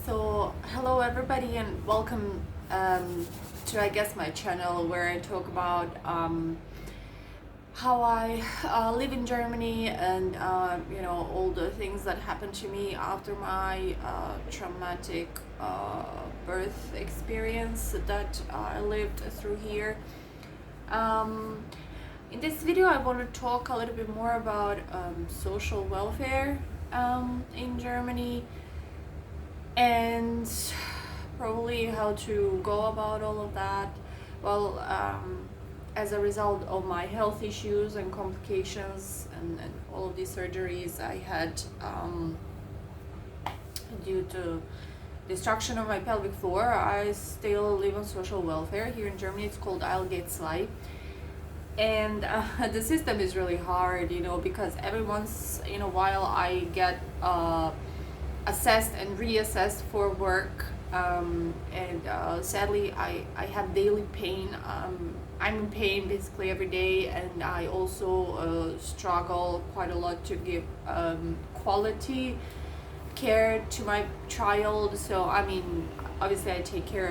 So, hello everybody, and welcome to, I guess, my channel where I talk about how I live in Germany and all the things that happened to me after my traumatic birth experience that I lived through here. In this video, I want to talk a little bit more about social welfare in Germany, and probably how to go about all of that. Well, as a result of my health issues and complications and all of these surgeries I had due to destruction of my pelvic floor, I still live on social welfare. Here in Germany it's called ALG2, and the system is really hard, because every once in a while I get assessed and reassessed for work, and sadly I have daily pain. I'm in pain basically every day, and I also struggle quite a lot to give quality care to my child. So I mean, obviously I take care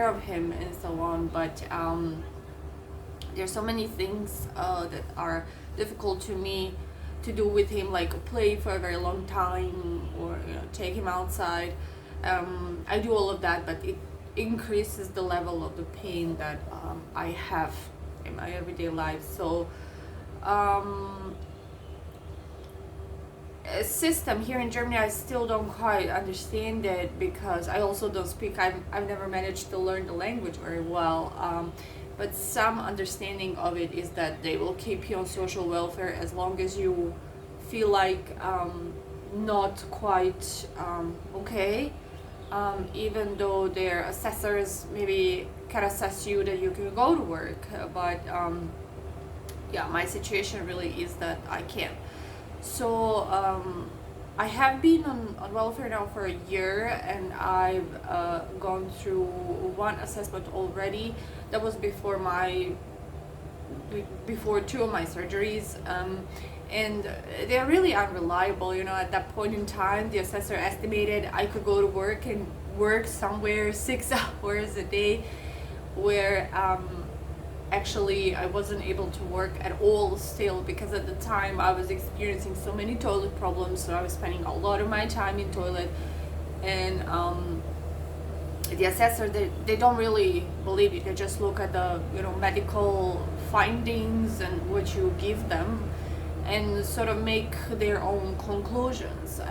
of him and so on, but there's so many things that are difficult to me to do with him, like play for a very long time or take him outside. I do all of that, but it increases the level of the pain that I have in my everyday life. So a system here in Germany, I still don't quite understand it, because I also don't speak. I've never managed to learn the language very well, but some understanding of it is that they will keep you on social welfare as long as you feel like not quite okay, even though their assessors maybe can assess you that you can go to work, but yeah, my situation really is that I can't. So I have been on welfare now for a year, and I've gone through one assessment already. That was before two of my surgeries, and they're really unreliable. At that point in time, the assessor estimated I could go to work and work somewhere 6 hours a day, where actually I wasn't able to work at all still, because at the time I was experiencing so many toilet problems, so I was spending a lot of my time in toilet. And the assessor, they don't really believe it. They just look at the medical findings and what you give them, and sort of make their own conclusions.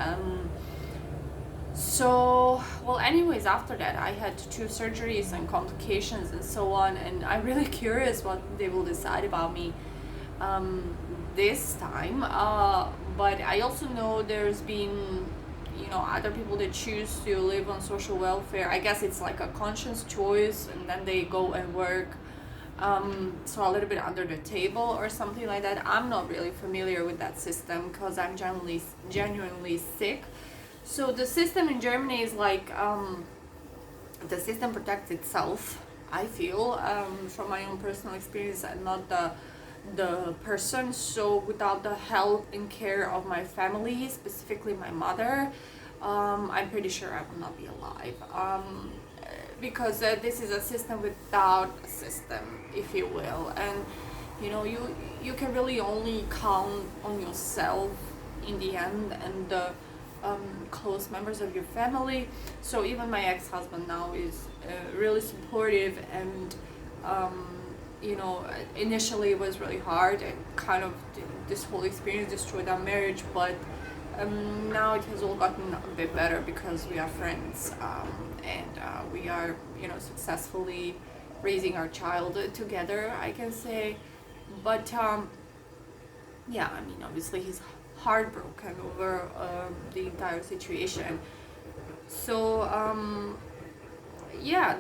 So, well, anyways, after that I had 2 surgeries and complications and so on, and I'm really curious what they will decide about me this time. But I also know there's been other people that choose to live on social welfare. I guess it's like a conscious choice, and then they go and work so a little bit under the table or something like that. I'm not really familiar with that system because I'm genuinely sick. So the system in Germany is like the system protects itself, I feel, from my own personal experience, and not the person. So without the help and care of my family, specifically my mother, I'm pretty sure I will not be alive, because this is a system without a system, if you will. And you can really only count on yourself in the end, and the close members of your family. So even my ex-husband now is really supportive, and initially it was really hard, and kind of this whole experience destroyed our marriage, but now it has all gotten a bit better because we are friends, and we are successfully raising our child together, I can say. But yeah, I mean, obviously he's heartbroken over the entire situation. So yeah,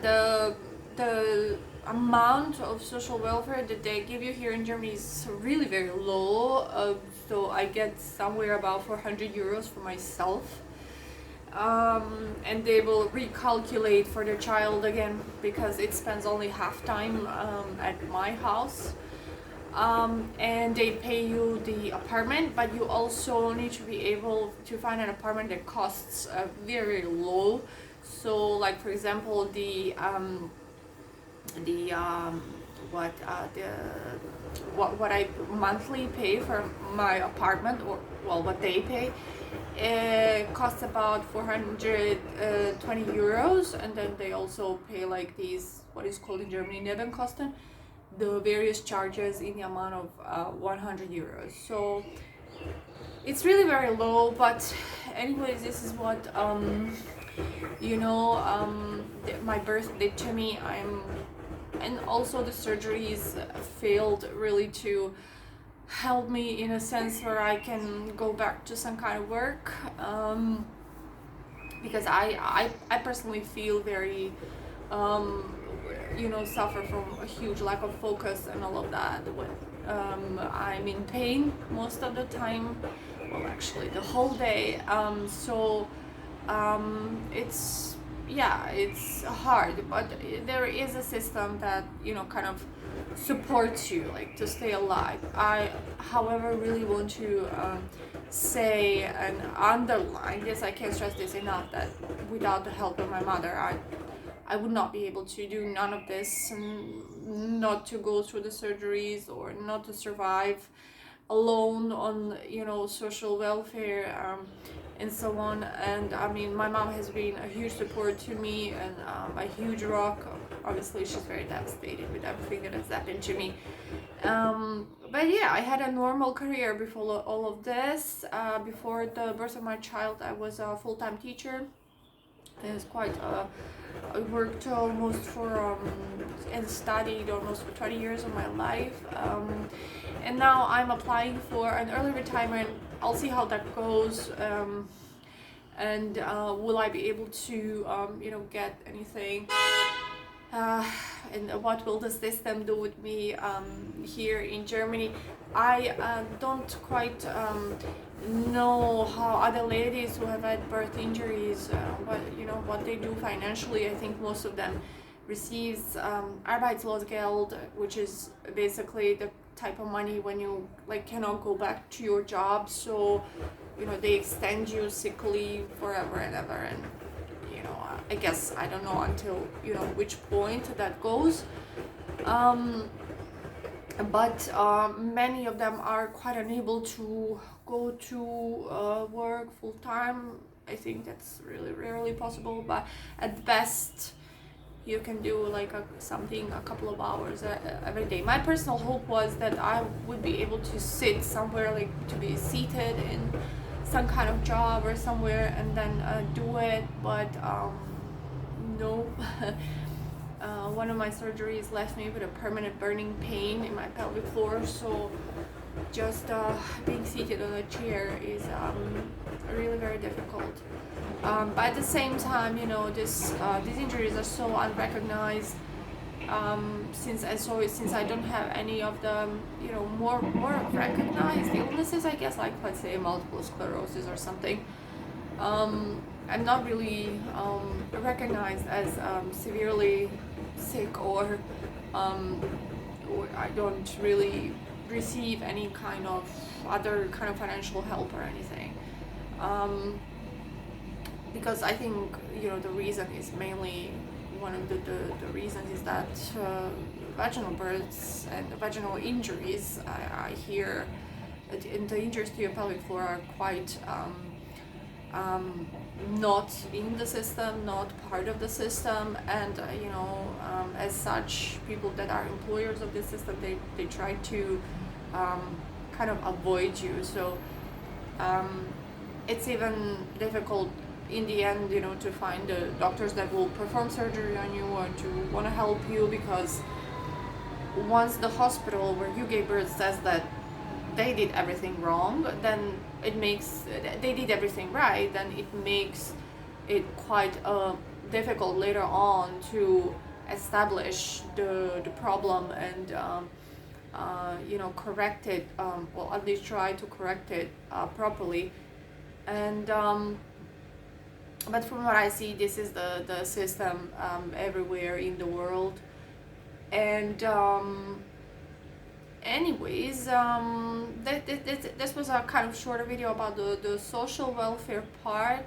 the amount of social welfare that they give you here in Germany is really very low. So I get somewhere about 400 euros for myself, and they will recalculate for the child again, because it spends only half time at my house. and they pay you the apartment, but you also need to be able to find an apartment that costs very low. So, like for example, the what the what I monthly pay for my apartment, or well, what they pay, it costs about 420 euros, and then they also pay like these, what is called in Germany, Nebenkosten, the various charges in the amount of 100 euros. So it's really very low, but anyways, this is what my birth did to me. And also the surgeries failed really to help me in a sense where I can go back to some kind of work, because I personally feel very suffer from a huge lack of focus and all of that. I'm in pain most of the time, well actually the whole day, so it's hard, but there is a system that kind of supports you, like, to stay alive. I, however, really want to say and underline this, I can't stress this enough, that without the help of my mother, I would not be able to do none of this, and not to go through the surgeries, or not to survive alone on social welfare, and so on. And I mean, my mom has been a huge support to me, and a huge rock. Obviously she's very devastated with everything that has happened to me, but yeah, I had a normal career before all of this. Before the birth of my child, I was a full-time teacher. It was quite I worked almost for and studied almost for 20 years of my life, and now I'm applying for an early retirement. I'll see how that goes, and will I be able to get anything, and what will the system do with me here in Germany. I don't quite know how other ladies who have had birth injuries, what they do financially. I think most of them receives Arbeitslosengeld, which is basically the type of money when you cannot go back to your job, so they extend you sick leave forever and ever. And I guess I don't know until which point that goes, but many of them are quite unable to go to work full time. I think that's really rarely possible, but at best you can do something a couple of hours every day. My personal hope was that I would be able to sit somewhere, to be seated in some kind of job or somewhere, and then do it, but no. One of my surgeries left me with a permanent burning pain in my pelvic floor, so just being seated on a chair is really very difficult. But at the same time, these injuries are so unrecognized, since I don't have any of the more recognized illnesses, I guess, like, let's say, multiple sclerosis or something. I'm not really recognized as severely sick, or I don't really receive any kind of other kind of financial help or anything, because I think the reason is mainly, one of the reasons is that vaginal births and vaginal injuries, I hear, and the injuries to your pelvic floor are quite not in the system, not part of the system, and as such, people that are employers of this system, they try to kind of avoid you. So it's even difficult in the end, to find the doctors that will perform surgery on you or to want to help you, because once the hospital where you gave birth says that they did everything wrong, then they did everything right, then it makes it quite difficult later on to establish the problem and correct it, well, at least try to correct it properly. And but from what I see, this is the system anyways, this was a kind of shorter video about the social welfare part.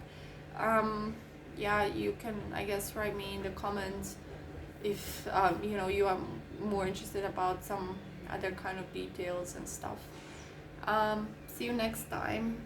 Yeah, you can, I guess, write me in the comments if you are more interested about some other kind of details and stuff. See you next time.